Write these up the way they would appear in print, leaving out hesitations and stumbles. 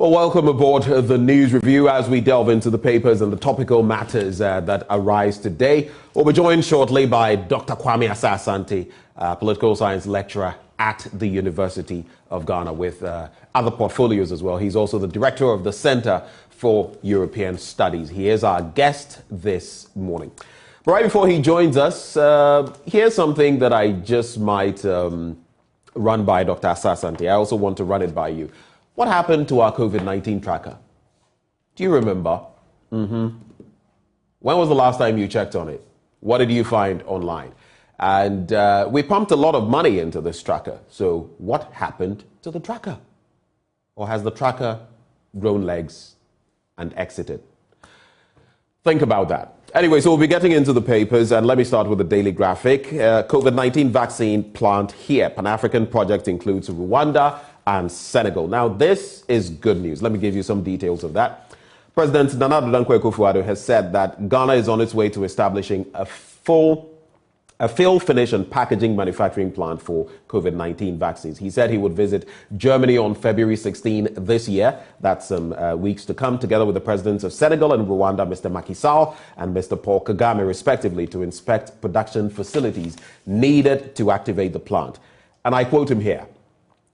Well, welcome aboard the News Review as we delve into the papers and the topical matters that arise today. We'll be joined shortly by Dr. Kwame Asah-Asante, political science lecturer at the University of Ghana with other portfolios as well. He's also the director of the Center for European Studies. He is our guest this morning. But right before he joins us, here's something that I just might run by Dr. Asah-Asante. I also want to run it by you. What happened to our COVID-19 tracker? Do you remember? When was the last time you checked on it? What did you find online? And we pumped a lot of money into this tracker. So what happened to the tracker? Or has the tracker grown legs and exited? Think about that. Anyway, so we'll be getting into the papers, and let me start with the Daily Graphic. COVID-19 vaccine plant here. Pan-African project includes Rwanda and Senegal. Now, this is good news. Let me give you some details of that. President Nana Addo Dankwa has said that Ghana is on its way to establishing a fill, finish and packaging manufacturing plant for COVID-19 vaccines. He said he would visit Germany on February 16 this year. That's some weeks to come, together with the presidents of Senegal and Rwanda, Mr. Macky Sall and Mr. Paul Kagame, respectively, to inspect production facilities needed to activate the plant. And I quote him here: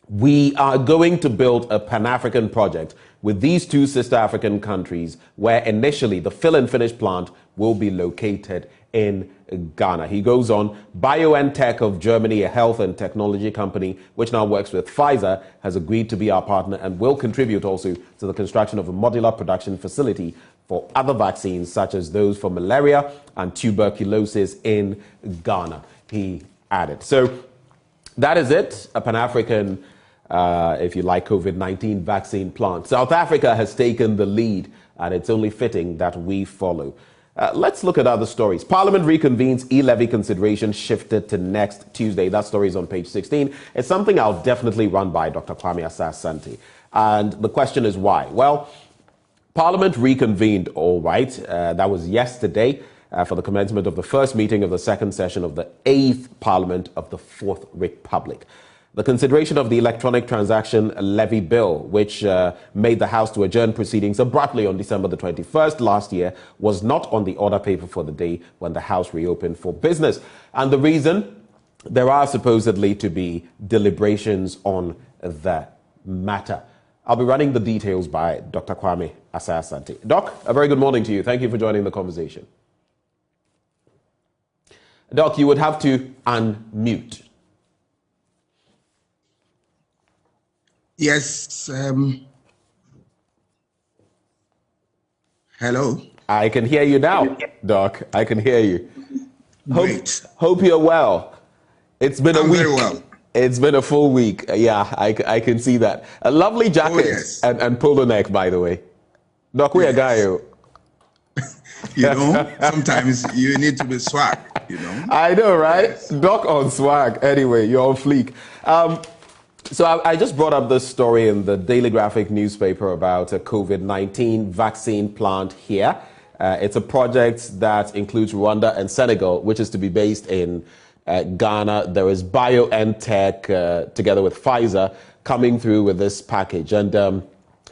"We are going to build a Pan-African project with these two sister African countries where initially the fill and finish plant will be located in Ghana." He goes on, BioNTech of Germany, a health and technology company which now works with Pfizer, has agreed to be our partner and will contribute also to the construction of a modular production facility for other vaccines such as those for malaria and tuberculosis in Ghana, he added. So that is it, a Pan-African if you like, COVID-19 vaccine plant. South Africa has taken the lead, and it's only fitting that we follow. Let's look at other stories. Parliament reconvenes, e-levy consideration shifted to next Tuesday. That story is on page 16. It's something I'll definitely run by Dr. Kwame Asah-Asante. And the question is why? Well, Parliament reconvened, all right. That was yesterday for the commencement of the first meeting of the second session of the 8th Parliament of the Fourth Republic. The consideration of the electronic transaction levy bill, which made the House to adjourn proceedings abruptly on December the 21st last year, was not on the order paper for the day when the House reopened for business. And the reason? There are supposedly to be deliberations on the matter. I'll be running the details by Dr. Kwame Asah-Asante. Doc, a very good morning to you. Thank you for joining the conversation. Doc, you would have to unmute. Yes. Hello. I can hear you now, Doc. I can hear you. Great. Hope you're well. It's been a week. Very well. It's been a full week. Yeah, I can see that. A lovely jacket and polo neck, by the way. Doc, we are guy. You know, sometimes you need to be swag, you know. I know, right? Yes. Doc on swag. Anyway, you're on fleek. So I just brought up this story in the Daily Graphic newspaper about a COVID-19 vaccine plant here. It's a project that includes Rwanda and Senegal, which is to be based in Ghana. There is BioNTech together with Pfizer coming through with this package. And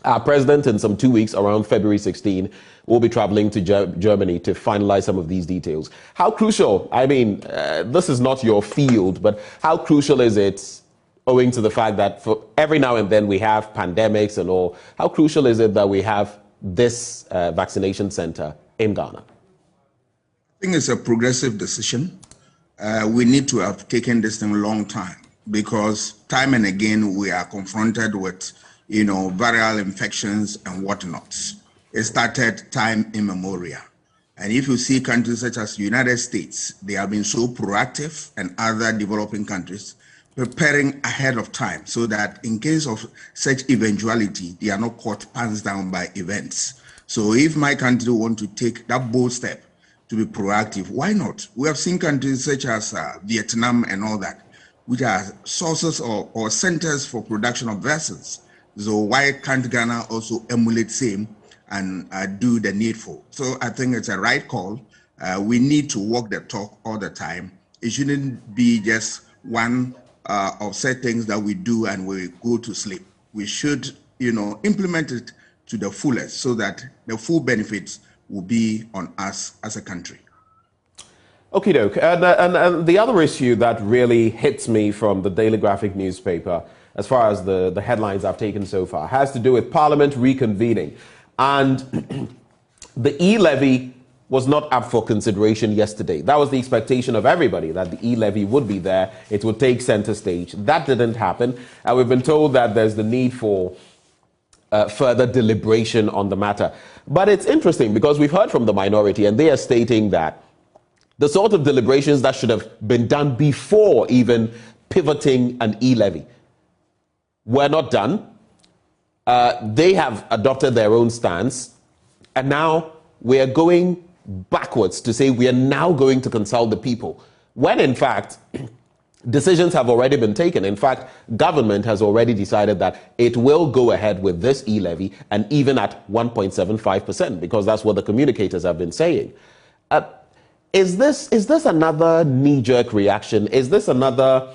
our president in some 2 weeks, around February 16, will be traveling to Germany to finalize some of these details. How crucial, I mean, this is not your field, but how crucial is it, owing to the fact that for every now and then we have pandemics and all, how crucial is it that we have this vaccination center in Ghana? I think it's a progressive decision. We need to have taken this thing a long time because time and again we are confronted with, you know, viral infections and whatnot. It started time immemorial. And if you see countries such as the United States, they have been so proactive, and other developing countries preparing ahead of time so that in case of such eventuality, they are not caught pants down by events. So if my country want to take that bold step to be proactive, why not? We have seen countries such as Vietnam and all that, which are sources or centers for production of vessels. So why can't Ghana also emulate same and do the needful? So I think it's a right call. We need to walk the talk all the time. It shouldn't be just one of set things that we do and we go to sleep. We should implement it to the fullest so that the full benefits will be on us as a country. Okie doke. And the other issue that really hits me from the Daily Graphic newspaper, as far as the headlines I've taken so far, has to do with Parliament reconvening. And the e-levy was not up for consideration yesterday. That was the expectation of everybody, that the e-levy would be there. It would take center stage. That didn't happen. And we've been told that there's the need for further deliberation on the matter. But it's interesting because we've heard from the minority and they are stating that the sort of deliberations that should have been done before even pivoting an e-levy were not done. They have adopted their own stance. And now we are going backwards to say we are now going to consult the people, when in fact decisions have already been taken. In fact, government has already decided that it will go ahead with this e-levy, and even at 1.75%, because that's what the communicators have been saying. Is this another knee-jerk reaction? Is this another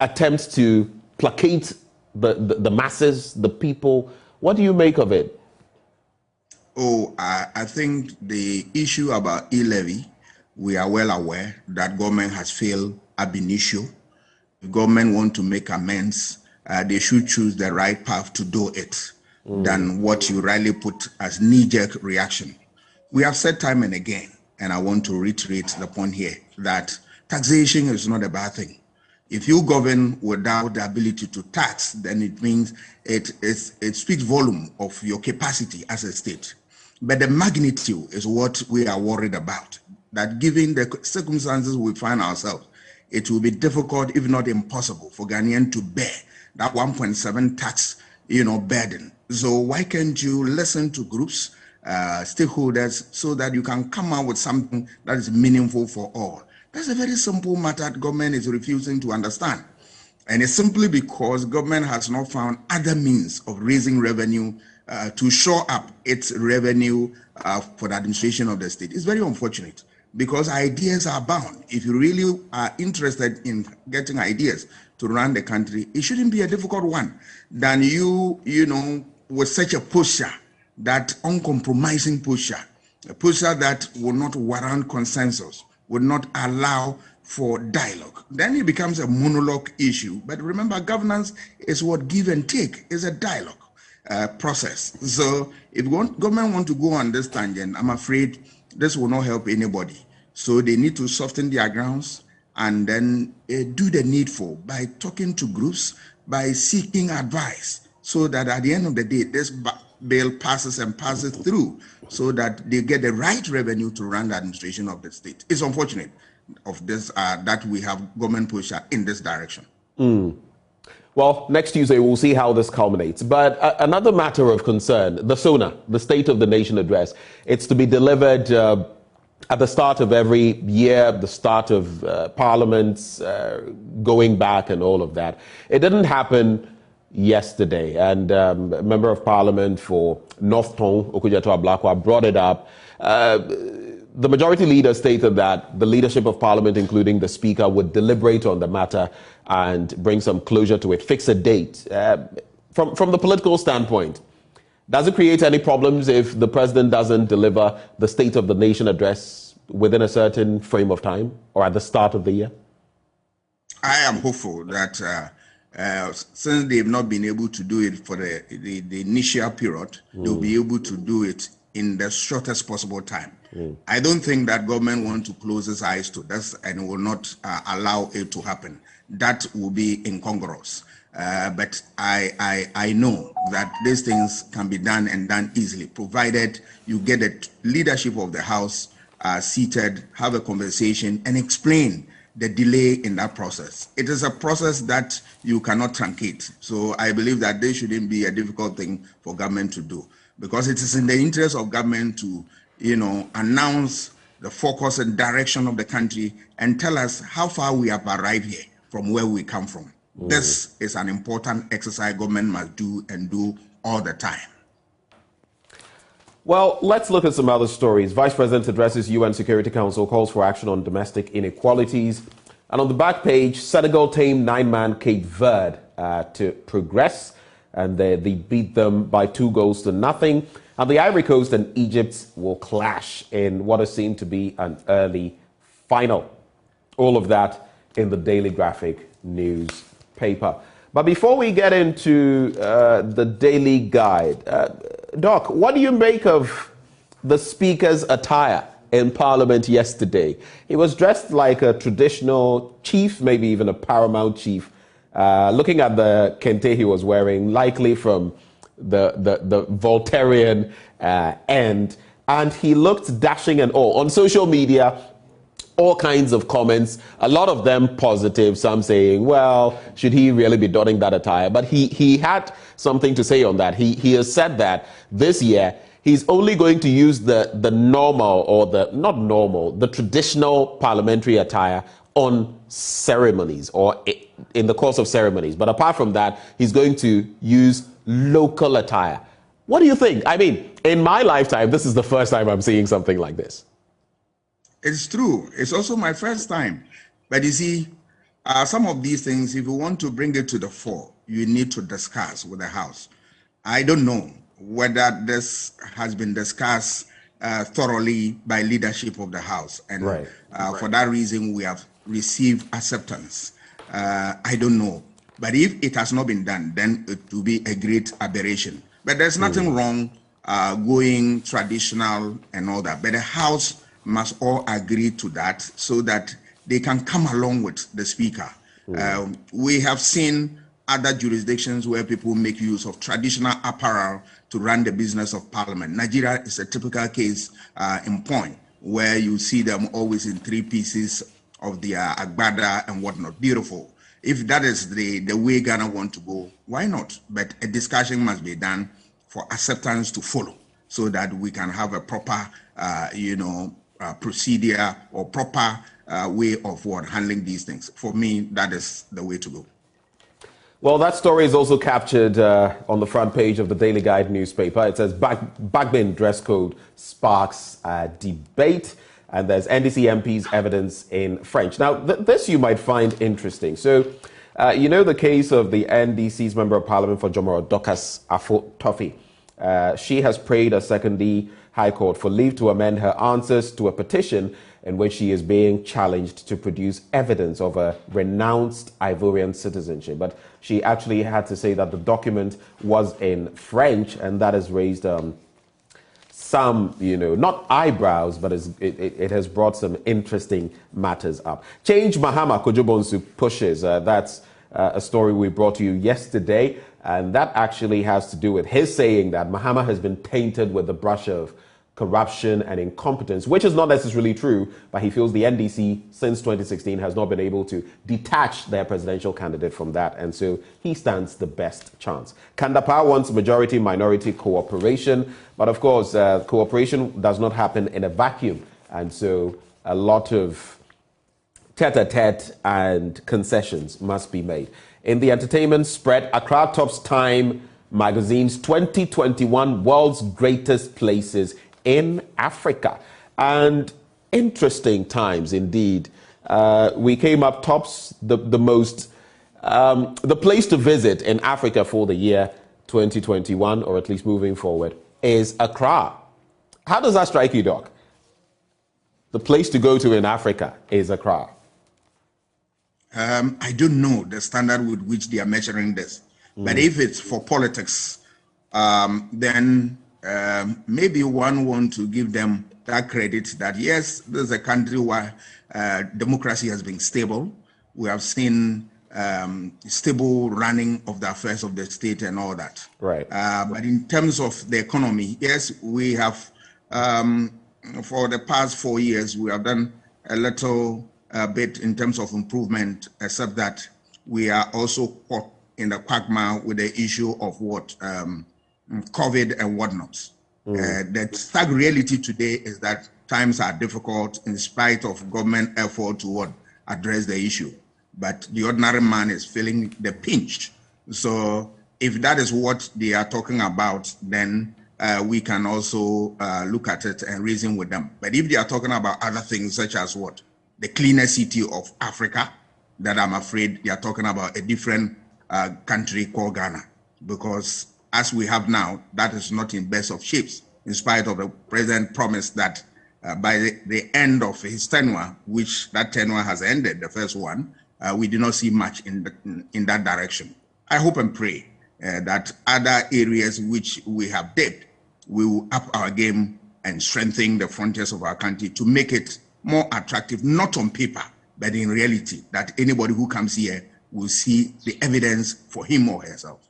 attempt to placate the masses, the people? What do you make of it? I think the issue about e-levy, we are well aware that government has failed ab initio. If government want to make amends, they should choose the right path to do it than what you rightly put as knee-jerk reaction. We have said time and again, and I want to reiterate the point here, that taxation is not a bad thing. If you govern without the ability to tax, then it means it speaks volume of your capacity as a state. But the magnitude is what we are worried about, that given the circumstances we find ourselves, it will be difficult, if not impossible, for Ghanaians to bear that 1.7 tax, burden. So why can't you listen to groups, stakeholders, so that you can come out with something that is meaningful for all? That's a very simple matter that government is refusing to understand. And it's simply because government has not found other means of raising revenue to shore up its revenue for the administration of the state. It's very unfortunate because ideas are bound. If you really are interested in getting ideas to run the country, it shouldn't be a difficult one than with such a posture, that uncompromising posture, a posture that will not warrant consensus, would not allow for dialogue. Then it becomes a monologue issue. But remember, governance is what give and take, is a dialogue process. So if government want to go on this tangent, I'm afraid this will not help anybody. So they need to soften their grounds and then do the needful by talking to groups, by seeking advice, so that at the end of the day, this bill passes and passes through so that they get the right revenue to run the administration of the state. It's unfortunate of this that we have government push in this direction. Well, next Tuesday, we'll see how this culminates. But another matter of concern, the SONA, the State of the Nation Address, it's to be delivered at the start of every year, the start of parliaments, going back and all of that. It didn't happen yesterday, and a member of parliament for North Tong, Okujato Ablakwa, brought it up. The majority leader stated that the leadership of parliament, including the speaker, would deliberate on the matter and bring some closure to it, fix a date. From the political standpoint, does it create any problems if the president doesn't deliver the State of the Nation address within a certain frame of time or at the start of the year? I am hopeful that since they've not been able to do it for the initial period, they'll be able to do it in the shortest possible time. I don't think that government wants to close its eyes to this and will not allow it to happen. That will be incongruous. But I know that these things can be done and done easily, provided you get the leadership of the House seated, have a conversation, and explain the delay in that process. It is a process that you cannot truncate. So I believe that this shouldn't be a difficult thing for government to do, because it is in the interest of government to, announce the focus and direction of the country and tell us how far we have arrived here from where we come from. This is an important exercise government must do and do all the time. Well, let's look at some other stories. Vice President addresses UN Security Council, calls for action on domestic inequalities. And on the back page, Senegal tamed 9-man Cape Verde to progress. and they beat them by 2-0. And the Ivory Coast and Egypt will clash in what is seen to be an early final. All of that in the Daily Graphic newspaper. But before we get into the Daily Guide, Doc, what do you make of the Speaker's attire in Parliament yesterday? He was dressed like a traditional chief, maybe even a paramount chief. Looking at the kente he was wearing, likely from the Voltairean end, and he looked dashing and all. On social media, all kinds of comments, a lot of them positive, some saying, well, should he really be donning that attire? But he had something to say on that. He has said that this year he's only going to use the normal, or the traditional parliamentary attire on ceremonies or in the course of ceremonies. But apart from that, he's going to use local attire. What do you think? I mean, in my lifetime, this is the first time I'm seeing something like this. It's true. It's also my first time. But you see, some of these things, if you want to bring it to the fore, you need to discuss with the House. I don't know whether this has been discussed thoroughly by leadership of the House. And for that reason, we have received acceptance. I don't know. But if it has not been done, then it will be a great aberration. But there's nothing wrong going traditional and all that. But the House must all agree to that so that they can come along with the Speaker. We have seen other jurisdictions where people make use of traditional apparel to run the business of Parliament. Nigeria is a typical case in point, where you see them always in 3 pieces of their agbada and whatnot. Beautiful. If that is the way Ghana want to go, why not? But a discussion must be done for acceptance to follow, so that we can have a proper, procedure or proper way of handling these things. For me, that is the way to go. Well, that story is also captured on the front page of the Daily Guide newspaper. It says Bagbin dress code sparks debate, and there's NDC MP's evidence in French. Now, this you might find interesting. So, you know the case of the NDC's Member of Parliament for Jomoro, Dorcas Afo-Toffee. She has prayed a secondary High Court for leave to amend her answers to a petition in which she is being challenged to produce evidence of a renounced Ivorian citizenship. But she actually had to say that the document was in French, and that has raised some, not eyebrows, but it has brought some interesting matters up. Change Mahama Kojobonsu pushes. That's a story we brought to you yesterday, and that actually has to do with his saying that Mahama has been tainted with the brush of corruption and incompetence, which is not necessarily true, but he feels the NDC since 2016 has not been able to detach their presidential candidate from that, and so he stands the best chance. Kandapa wants majority-minority cooperation, but of course, cooperation does not happen in a vacuum, and so a lot of tete-a-tete and concessions must be made. In the entertainment spread, Accra tops Time magazine's 2021 World's Greatest Places in Africa. And interesting times indeed. We came up tops the place to visit in Africa for the year 2021, or at least moving forward, is Accra. How does that strike you, Doc? The place to go to in Africa is Accra. I don't know the standard with which they are measuring this. But if it's for politics, then maybe one want to give them that credit that, yes, this is a country where democracy has been stable. We have seen stable running of the affairs of the state and all that. Right. But in terms of the economy, yes, we have, for the past 4 years, we have done a little bit in terms of improvement, except that we are also caught in the quagmire with the issue of COVID and whatnot. The sad reality today is that times are difficult in spite of government effort to address the issue. But the ordinary man is feeling the pinch. So if that is what they are talking about, then we can also look at it and reason with them. But if they are talking about other things such as the cleaner city of Africa, that I'm afraid they are talking about a different country called Ghana. because as we have now, that is not in best of shapes, in spite of the president promise that by the end of his tenure, which that tenure has ended, the first one, we do not see much in that direction. I hope and pray that other areas which we have dipped, we will up our game and strengthen the frontiers of our country to make it more attractive, not on paper, but in reality, that anybody who comes here will see the evidence for him or herself.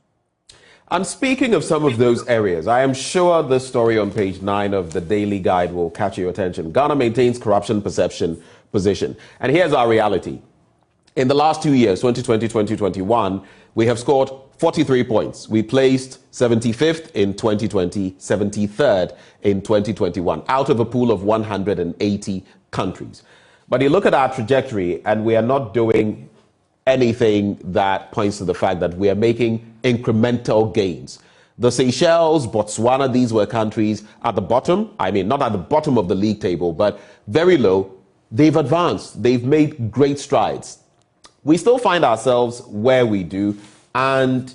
And speaking of some of those areas, I am sure this story on page 9 of the Daily Guide will catch your attention. Ghana maintains corruption perception position. And here's our reality. In the last 2 years, 2020, 2021, we have scored 43 points. We placed 75th in 2020, 73rd in 2021, out of a pool of 180 countries. But you look at our trajectory, and we are not doing anything that points to the fact that we are making incremental gains. The Seychelles, Botswana, these were countries at the bottom. I mean, not at the bottom of the league table, but very low. They've advanced. They've made great strides. We still find ourselves where we do. And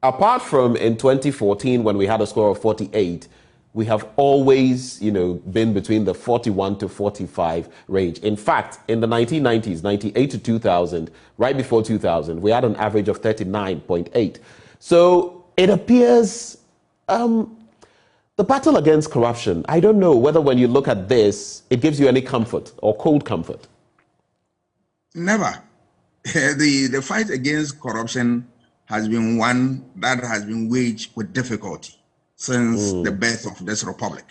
apart from in 2014, when we had a score of 48, we have always, been between the 41 to 45 range. In fact, in the 1990s, 98 to 2000, right before 2000, we had an average of 39.8. So it appears the battle against corruption, I don't know whether when you look at this, it gives you any comfort or cold comfort. Never. The fight against corruption has been one that has been waged with difficulty since the birth of this republic.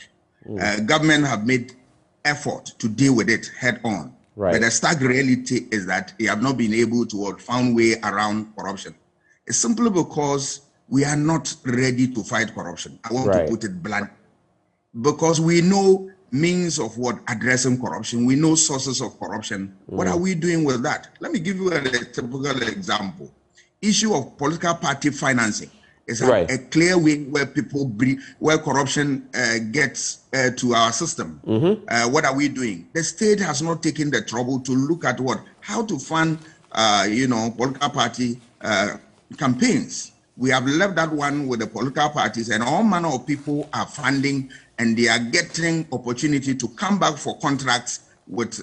Government have made effort to deal with it head on. Right. But the stark reality is that they have not been able to find way around corruption. It's simply because we are not ready to fight corruption. I want to put it blunt. Because we know means of addressing corruption. We know sources of corruption. What are we doing with that? Let me give you a typical example. Issue of political party financing. It's a clear way where where corruption gets to our system. What are we doing? The state has not taken the trouble to look at how to fund, political party campaigns. We have left that one with the political parties, and all manner of people are funding, and they are getting opportunity to come back for contracts with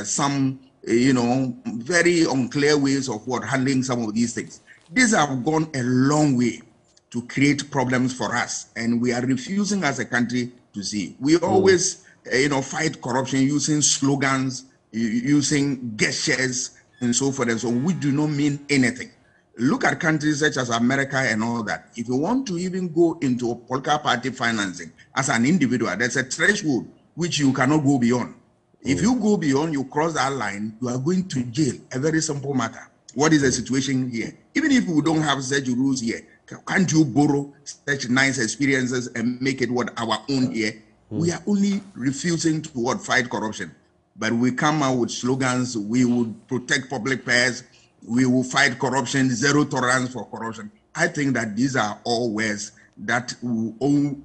some, very unclear ways of handling some of these things. These have gone a long way to create problems for us, and we are refusing as a country to see. We always, fight corruption using slogans, using gestures, and so forth, and so we do not mean anything. Look at countries such as America and all that. If you want to even go into political party financing as an individual, there's a threshold which you cannot go beyond. If you go beyond, you cross that line, you are going to jail. A very simple matter. What is the situation here? Even if we don't have such rules here, can't you borrow such nice experiences and make it our own here? We are only refusing to fight corruption. But we come out with slogans, we will protect public purse, we will fight corruption, zero tolerance for corruption. I think that these are all words that will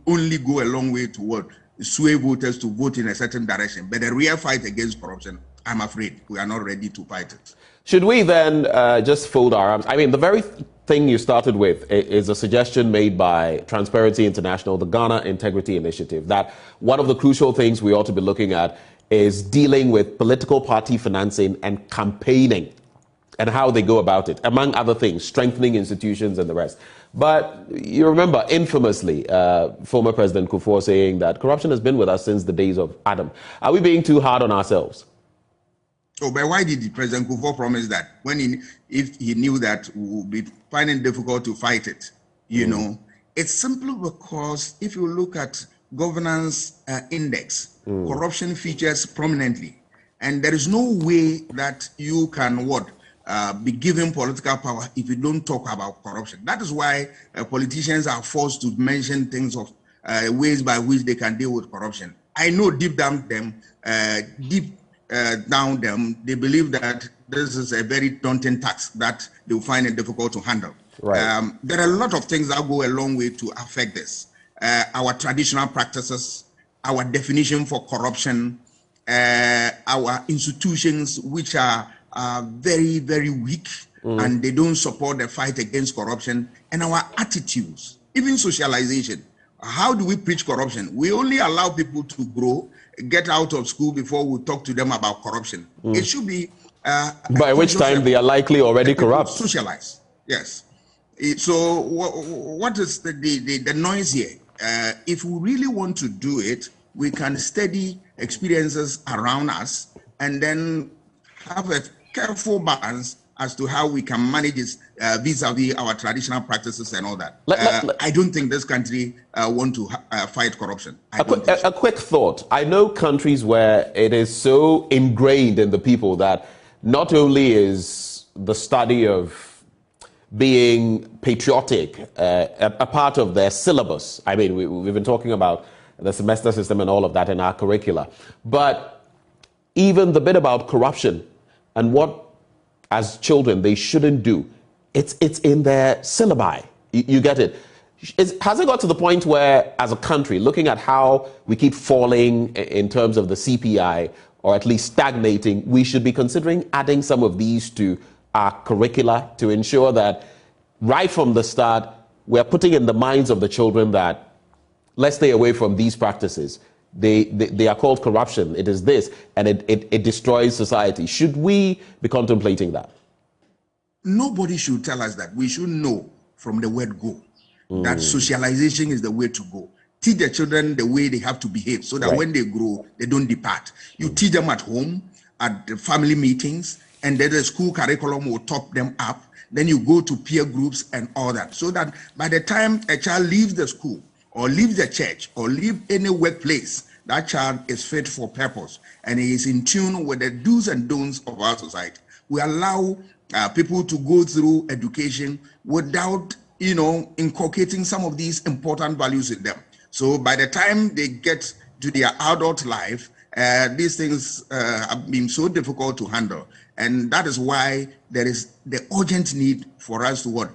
only go a long way toward sway voters to vote in a certain direction. But the real fight against corruption, I'm afraid we are not ready to fight it. Should we then just fold our arms? I mean, the very thing you started with is a suggestion made by Transparency International, the Ghana Integrity Initiative, that one of the crucial things we ought to be looking at is dealing with political party financing and campaigning and how they go about it, among other things, strengthening institutions and the rest. But you remember, infamously, former President Kufuor saying that corruption has been with us since the days of Adam. Are we being too hard on ourselves? So, but why did President Kufuor promise that if he knew that we would be finding it difficult to fight it? It's simply because if you look at governance index, corruption features prominently, and there is no way that you can be given political power if you don't talk about corruption. That is why politicians are forced to mention things of ways by which they can deal with corruption. I know deep down them, they believe that this is a very daunting task that they will find it difficult to handle. Right. There are a lot of things that go a long way to affect this. Our traditional practices, our definition for corruption, our institutions, which are very, very weak. and they don't support the fight against corruption, and our attitudes, even socialization. How do we preach corruption? We only allow people to grow, get out of school before we talk to them about corruption. It should be by which time they are likely already corrupt. Socialize, yes. So what is the noise here? If we really want to do it, we can study experiences around us and then have a careful balance as to how we can manage this vis-a-vis our traditional practices and all that. I don't think this country want to fight corruption. A quick thought. I know countries where it is so ingrained in the people that not only is the study of being patriotic a part of their syllabus. I mean, we've been talking about the semester system and all of that in our curricula, but even the bit about corruption and what as children they shouldn't do, it's in their syllabi. You get it? Has it got to the point where, as a country, looking at how we keep falling in terms of the CPI, or at least stagnating, we should be considering adding some of these to our curricula to ensure that right from the start, we're putting in the minds of the children that let's stay away from these practices. They are called corruption. It is this, and it destroys society. Should we be contemplating that? Nobody should tell us that. We should know from the word go that socialization is the way to go. Teach the children the way they have to behave so that when they grow, they don't depart. You teach them at home, at the family meetings, and then the school curriculum will top them up. Then you go to peer groups and all that, so that by the time a child leaves the school or leave the church or leave any workplace, that child is fit for purpose and he is in tune with the do's and don'ts of our society. We allow people to go through education without, inculcating some of these important values in them. So by the time they get to their adult life, these things have been so difficult to handle. And that is why there is the urgent need for us to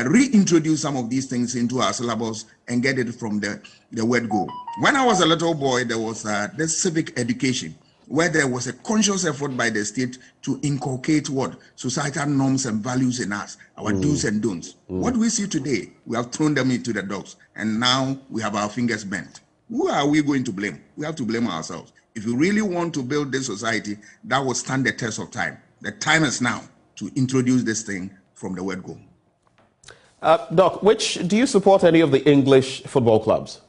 reintroduce some of these things into our syllabus and get it from the word go. When I was a little boy, there was this civic education where there was a conscious effort by the state to inculcate societal norms and values in us, our do's and don'ts. What we see today, we have thrown them into the dogs, and now we have our fingers bent. Who are we going to blame? We have to blame ourselves. If you really want to build this society that will stand the test of time, the time is now to introduce this thing from the word go. Doc, do you support any of the English football clubs?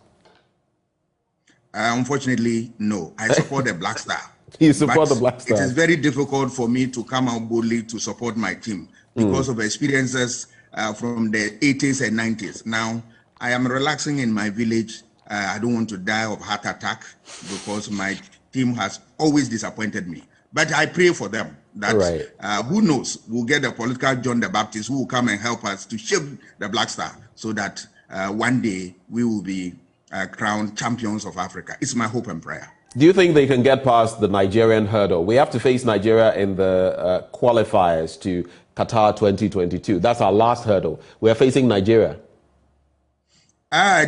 Unfortunately, no. I support the Black Star. You support the Black Star. It is very difficult for me to come out boldly to support my team because of experiences from the 80s and 90s. Now, I am relaxing in my village. I don't want to die of heart attack because my team has always disappointed me. But I pray for them that who knows, we'll get a political John the Baptist who will come and help us to shape the Black Star so that one day we will be crowned champions of Africa. It's my hope and prayer. Do you think they can get past the Nigerian hurdle? We have to face Nigeria in the qualifiers to Qatar 2022. That's our last hurdle. We are facing Nigeria.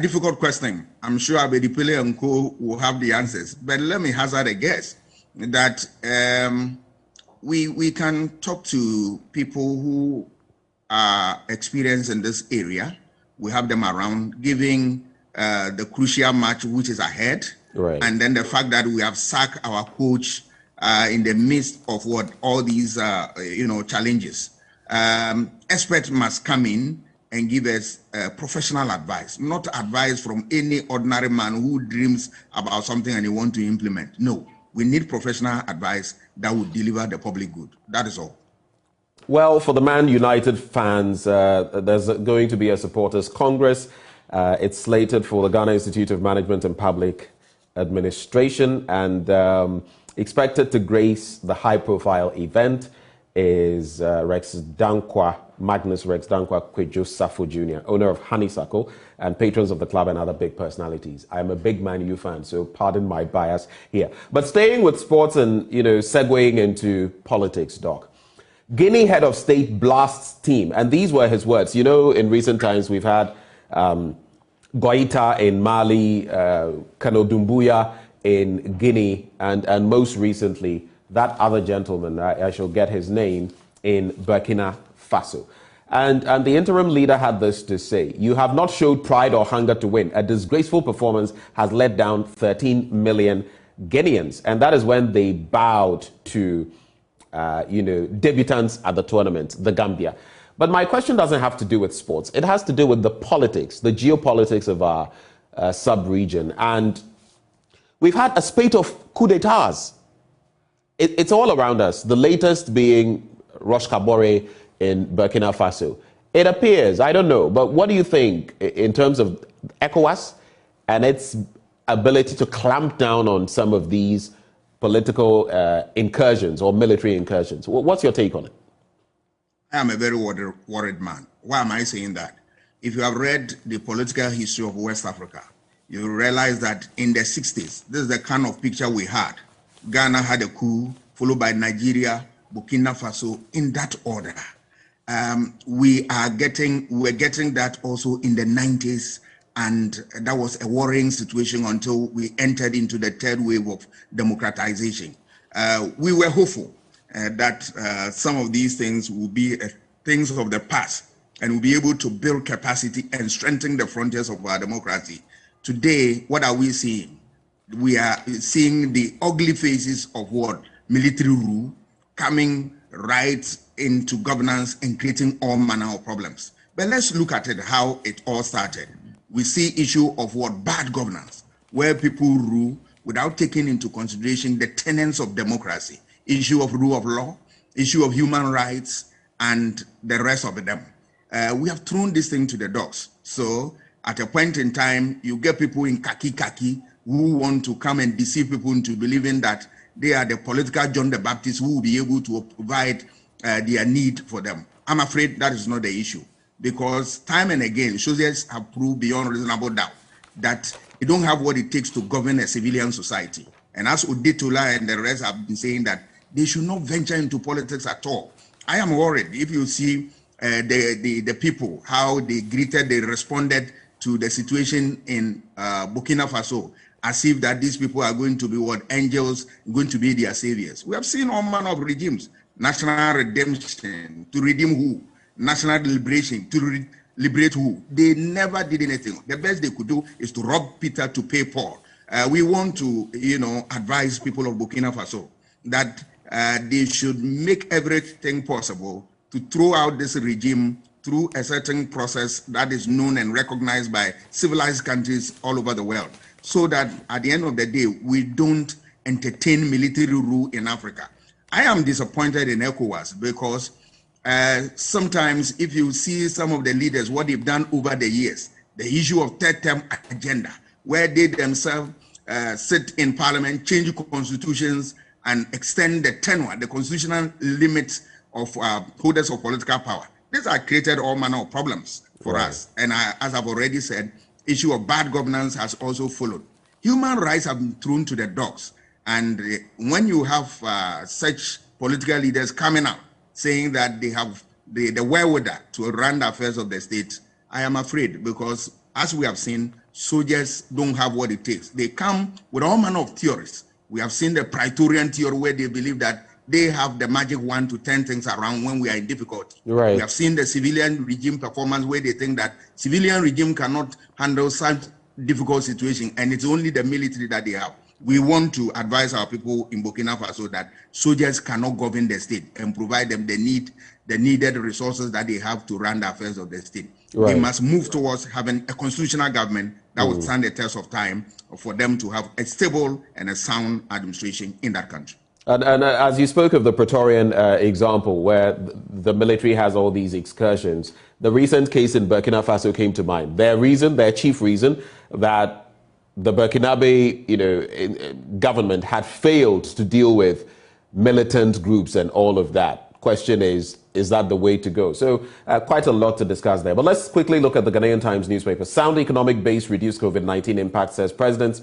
Difficult question. I'm sure Abedi Pele and Co will have the answers. But let me hazard a guess that we can talk to people who are experienced in this area. We have them around, giving the crucial match which is ahead. Right. And then the fact that we have sacked our coach in the midst of all these challenges. Experts must come in and give us professional advice, not advice from any ordinary man who dreams about something and he wants to implement. No, we need professional advice that will deliver the public good. That is all. Well, for the Man United fans, there's going to be a supporters congress. It's slated for the Ghana Institute of Management and Public Administration, and expected to grace the high-profile event is Magnus Rex Dankwa Kwejo Safo Jr., owner of Honeysuckle and patrons of the club and other big personalities. I'm a big Man U fan, so pardon my bias here. But staying with sports and, segueing into politics, Doc. Guinea head of state blasts team, and these were his words. In recent times we've had Goita in Mali, Kano Doumbouya in Guinea, and most recently, that other gentleman, I shall get his name, in Burkina Faso. And the interim leader had this to say: "You have not showed pride or hunger to win. A disgraceful performance has let down 13 million Guineans." And that is when they bowed to, debutants at the tournament, the Gambia. But my question doesn't have to do with sports. It has to do with the politics, the geopolitics of our sub-region. And we've had a spate of coups d'etats. It's all around us, the latest being Roch Kabore in Burkina Faso. It appears, I don't know, but what do you think in terms of ECOWAS and its ability to clamp down on some of these political incursions or military incursions? What's your take on it? I am a very worried man. Why am I saying that? If you have read the political history of West Africa, you realize that in the 60s, this is the kind of picture we had. Ghana had a coup, followed by Nigeria, Burkina Faso, in that order. We're getting that also in the 90s, and that was a worrying situation until we entered into the third wave of democratization. We were hopeful that some of these things will be things of the past and we'll be able to build capacity and strengthen the frontiers of our democracy. Today, what are we seeing? We are seeing the ugly faces of what? Military rule coming right into governance and creating all manner of problems. But let's look at it, how it all started. We see issue of what? Bad governance, where people rule without taking into consideration the tenets of democracy, issue of rule of law, issue of human rights, and the rest of them. We have thrown this thing to the dogs. So at a point in time, you get people in khaki who want to come and deceive people into believing that they are the political John the Baptist who will be able to provide their need for them. I'm afraid that is not the issue, because time and again, soldiers have proved beyond reasonable doubt that they don't have what it takes to govern a civilian society. And as Uditola and the rest have been saying, that they should not venture into politics at all. I am worried. If you see the people, how they responded to the situation in Burkina Faso, as if that these people are going to be what? Angels, going to be their saviors. We have seen all manner of regimes. National redemption, to redeem who? National liberation, to liberate who? They never did anything. The best they could do is to rob Peter to pay Paul. We want to, advise people of Burkina Faso that they should make everything possible to throw out this regime through a certain process that is known and recognized by civilized countries all over the world, so that at the end of the day, we don't entertain military rule in Africa. I am disappointed in ECOWAS because sometimes if you see some of the leaders, what they've done over the years, the issue of third term agenda, where they themselves sit in parliament, change constitutions, and extend the tenure, the constitutional limits of holders of political power. These are created all manner of problems for us. And as I've already said, issue of bad governance has also followed. Human rights have been thrown to the dogs. And when you have such political leaders coming out saying that they have the wherewithal to run the affairs of the state, I am afraid, because as we have seen, soldiers don't have what it takes. They come with all manner of theories. We have seen the Praetorian theory, where they believe that they have the magic wand to turn things around when we are in difficulty. Right. We have seen the civilian regime performance, where they think that civilian regime cannot handle such difficult situation, and it's only the military that they have. We want to advise our people in Burkina Faso that soldiers cannot govern the state and provide them the needed resources that they have to run the affairs of the state. Right. They must move towards having a constitutional government that will stand the test of time for them to have a stable and a sound administration in that country. And as you spoke of the Praetorian example, where the military has all these excursions, the recent case in Burkina Faso came to mind. Their chief reason, that the Burkinabe, government had failed to deal with militant groups and all of that. Question is that the way to go? So quite a lot to discuss there. But let's quickly look at the Ghanaian Times newspaper. Sound economic base reduced COVID-19 impact, says President's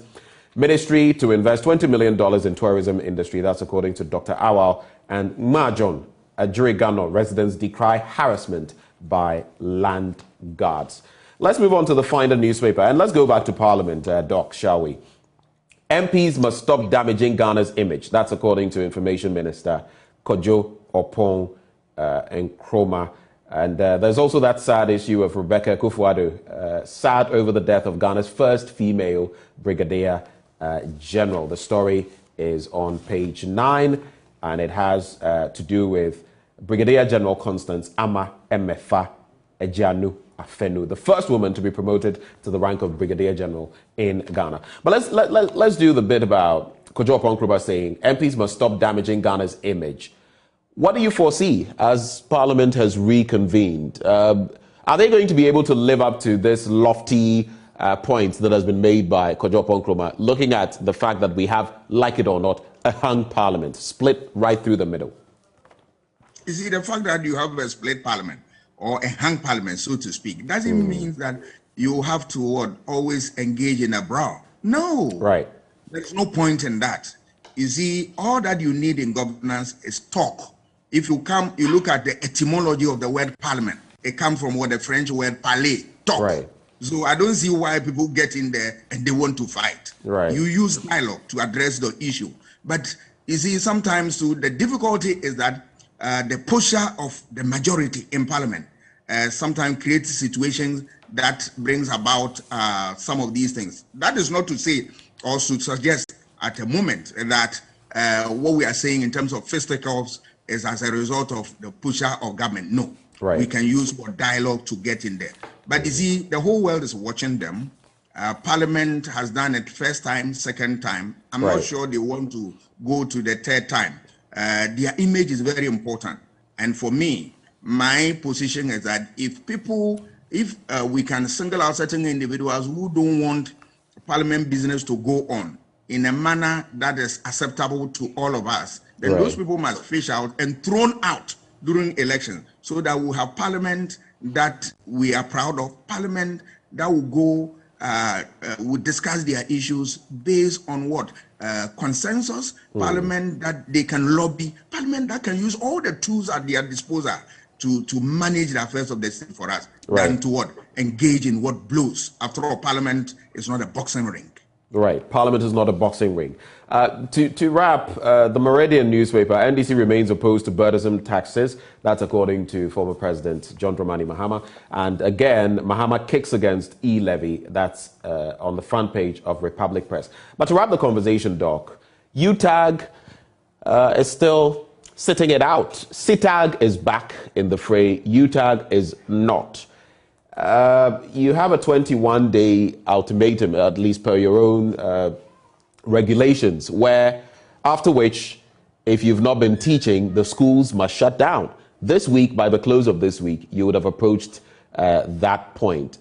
Ministry to invest $20 million in tourism industry. That's according to Dr. Awal. And Majon, a Jurigano residents decry harassment by land guards. Let's move on to the Finder newspaper, and let's go back to Parliament, Doc, shall we? MPs must stop damaging Ghana's image. That's according to Information Minister Kojo Opon Nkrumah. And there's also that sad issue of Rebecca Kufuor, sad over the death of Ghana's first female brigadier general. The story is on page 9, and it has to do with Brigadier General Constance Ama Emefa Ejianu Afenu, the first woman to be promoted to the rank of Brigadier General in Ghana. But let's do the bit about Kojo Nkrumah saying MPs must stop damaging Ghana's image. What do you foresee as Parliament has reconvened? Are they going to be able to live up to this lofty point that has been made by Kojo Nkrumah, looking at the fact that we have, like it or not, a hung Parliament, split right through the middle? You see, the fact that you have a split Parliament or a hung Parliament, so to speak, doesn't mean that you have to always engage in a brawl. No. Right. There's no point in that. You see, all that you need in governance is talk. If you look at the etymology of the word parliament, it comes from what the French word parler, talk. Right. So I don't see why people get in there and they want to fight. Right. You use dialogue to address the issue. But you see, sometimes too, the difficulty is that the pusher of the majority in parliament sometimes creates situations that brings about some of these things. That is not to say or to suggest at the moment that what we are saying in terms of fisticuffs is as a result of the pusher of government. No. Right. We can use more dialogue to get in there. But you see, the whole world is watching them. Parliament has done it first time, second time. I'm not sure they want to go to the third time. Their image is very important. And for me, my position is that if we can single out certain individuals who don't want Parliament business to go on in a manner that is acceptable to all of us, then those people must fish out and thrown out during elections, so that we'll have Parliament that we are proud of, Parliament that will go, will discuss their issues based on what? Consensus, Parliament that they can lobby, Parliament that can use all the tools at their disposal to manage the affairs of the state for us, than to what? Engage in what blows. After all, Parliament is not a boxing ring. Right. Parliament is not a boxing ring. To wrap, the Meridian newspaper, NDC remains opposed to burdensome taxes. That's according to former President John Dramani Mahama. And again, Mahama kicks against e-levy. That's on the front page of Republic Press. But to wrap the conversation, Doc, UTAG is still sitting it out. CITAG is back in the fray. UTAG is not. You have a 21-day ultimatum, at least per your own regulations, where after which, if you've not been teaching, the schools must shut down. This week, by the close of this week, you would have approached that point.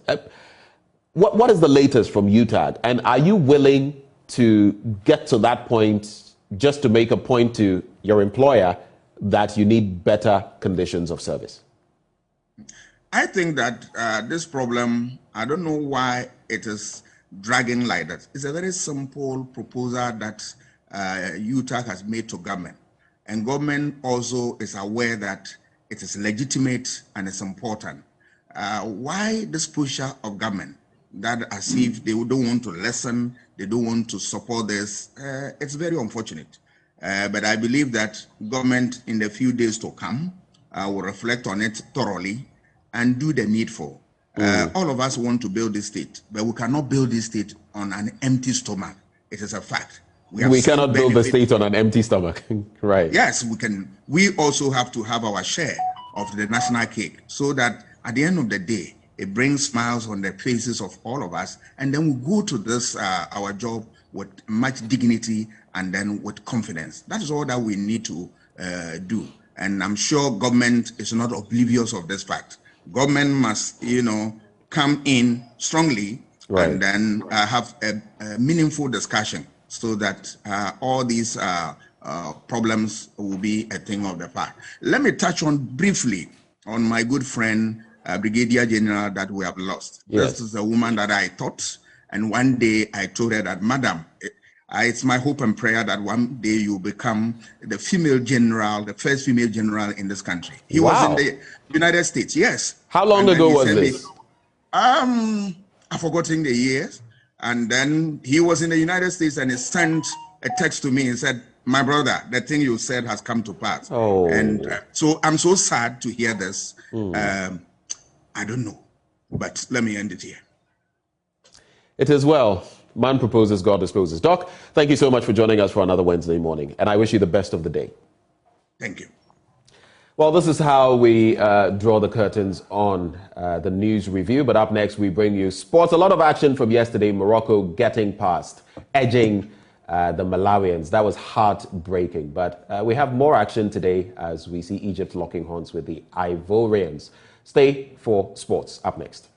What is the latest from UTAG? And are you willing to get to that point just to make a point to your employer that you need better conditions of service? I think that this problem, I don't know why it is dragging like that. It's a very simple proposal that UTAG has made to government. And government also is aware that it is legitimate and it's important. Why this pusher of government that as if they don't want to listen, they don't want to support this, it's very unfortunate. But I believe that government in the few days to come will reflect on it thoroughly and do the needful. All of us want to build this state, but we cannot build this state on an empty stomach. It is a fact. We cannot build the state on an empty stomach, right? Yes, we can. We also have to have our share of the national cake, so that at the end of the day, it brings smiles on the faces of all of us, and then we go to this our job with much dignity and then with confidence. That is all that we need to do. And I'm sure government is not oblivious of this fact. Government must, come in strongly and then have a meaningful discussion, so that all these problems will be a thing of the past. Let me touch on briefly on my good friend, Brigadier General, that we have lost. Yes. This is a woman that I taught, and one day I told her that, Madam, it's my hope and prayer that one day you become the female general, the first female general in this country. He was in the United States, yes. How long ago was this? I've forgotten the years. And then he was in the United States and he sent a text to me and said, My brother, the thing you said has come to pass. Oh. And so I'm so sad to hear this. I don't know, but let me end it here. It is well. Man proposes, God disposes. Doc, thank you so much for joining us for another Wednesday morning, and I wish you the best of the day. Thank you. Well, this is how we draw the curtains on the news review. But up next, we bring you sports. A lot of action from yesterday. Morocco getting past, edging the Malawians. That was heartbreaking. But we have more action today as we see Egypt locking horns with the Ivorians. Stay for sports. Up next.